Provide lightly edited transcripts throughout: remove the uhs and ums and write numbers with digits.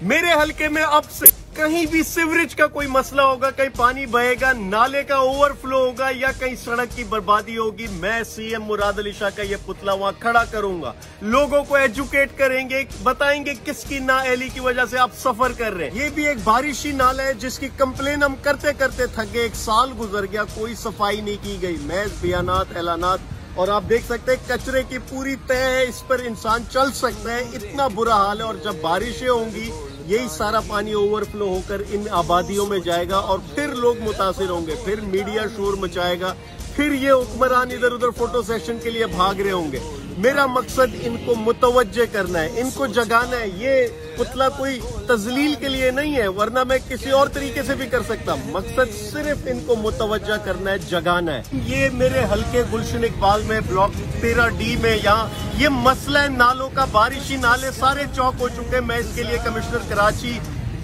मेरे हलके में अब से कहीं भी सीवरेज का कोई मसला होगा, कहीं पानी बहेगा, नाले का ओवरफ्लो होगा या कहीं सड़क की बर्बादी होगी, मैं सीएम मुराद अली शाह का ये पुतला वहां खड़ा करूंगा। लोगों को एजुकेट करेंगे, बताएंगे किसकी नाअहली की वजह से आप सफर कर रहे हैं। ये भी एक बारिशी नाला है जिसकी कंप्लेन हम करते करते थक गए। 1 साल गुजर गया, कोई सफाई नहीं की गई, महज बयानात ऐलानात। और आप देख सकते हैं कचरे की पूरी तह है, इस पर इंसान चल सकता है, इतना बुरा हाल है। और जब बारिशें होंगी यही सारा पानी ओवरफ्लो होकर इन आबादियों में जाएगा और फिर लोग मुतासिर होंगे, फिर मीडिया शोर मचाएगा, फिर ये हुक्मरान इधर उधर फोटो सेशन के लिए भाग रहे होंगे। मेरा मकसद इनको मुतवज्जे करना है, इनको जगाना है। ये पुतला कोई तजलील के लिए नहीं है, वरना मैं किसी और तरीके से भी कर सकता। मकसद सिर्फ इनको मुतवज्जा करना है, जगाना है। ये मेरे हल्के गुलशन इकबाल में ब्लॉक 13D में यहाँ ये मसला है नालों का। बारिशी नाले सारे चौक हो चुके हैं। मैं इसके लिए कमिश्नर कराची,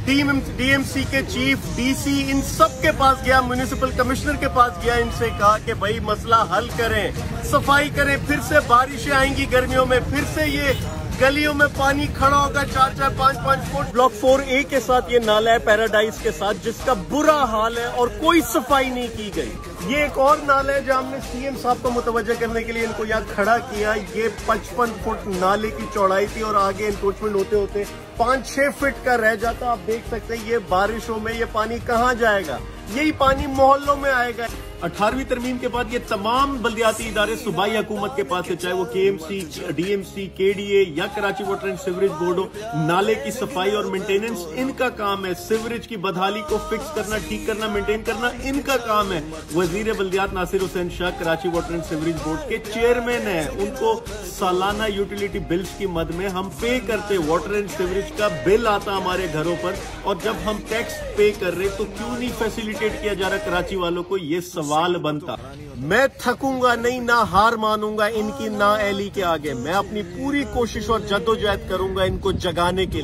DMC के चीफ, DC, इन सब के पास गया, म्युनिसिपल कमिश्नर के पास गया, इनसे कहा कि भाई मसला हल करें, सफाई करें। फिर से बारिशें आएंगी गर्मियों में, फिर से ये गलियों में पानी खड़ा होगा 4-4, 5-5 फुट। ब्लॉक 4A के साथ ये नाला है पैराडाइज के साथ, जिसका बुरा हाल है और कोई सफाई नहीं की गई। ये एक और नाला है जहां हमने सीएम साहब को मुतवज्जा करने के लिए इनको यहाँ खड़ा किया। ये 55 फुट नाले की चौड़ाई थी और आगे एनक्रोचमेंट होते होते 5-6 फीट का रह जाता। आप देख सकते हैं ये बारिशों में ये पानी कहाँ जाएगा, यही पानी मोहल्लों में आएगा। 18वीं तरमीम के बाद ये तमाम बल्दियाती इदारे सूबाई हुकूमत के पास है, चाहे वो KMC, DMC, KDA या Karachi water and sewerage board हो। नाले की सफाई और मेंटेनेंस इनका काम है। सीवरेज की बदहाली को फिक्स करना, ठीक करना, मेंटेन करना इनका काम है। वजीर बल्दियात Nasir Hussain Shah Karachi water and sewerage board के चेयरमैन है। उनको सालाना यूटिलिटी बिल्स की मद में हम पे करते, वाटर एंड सीवरेज का बिल आता हमारे घरों पर, और जब हम टैक्स पे कर रहे तो क्यों नहीं फैसिलिटेट किया जा रहा कराची वालों को, ये सवाल बनता। मैं थकूंगा नहीं, ना हार मानूंगा इनकी नाअहली के आगे। मैं अपनी पूरी कोशिश और जद्दोजहद करूंगा इनको जगाने के लिए।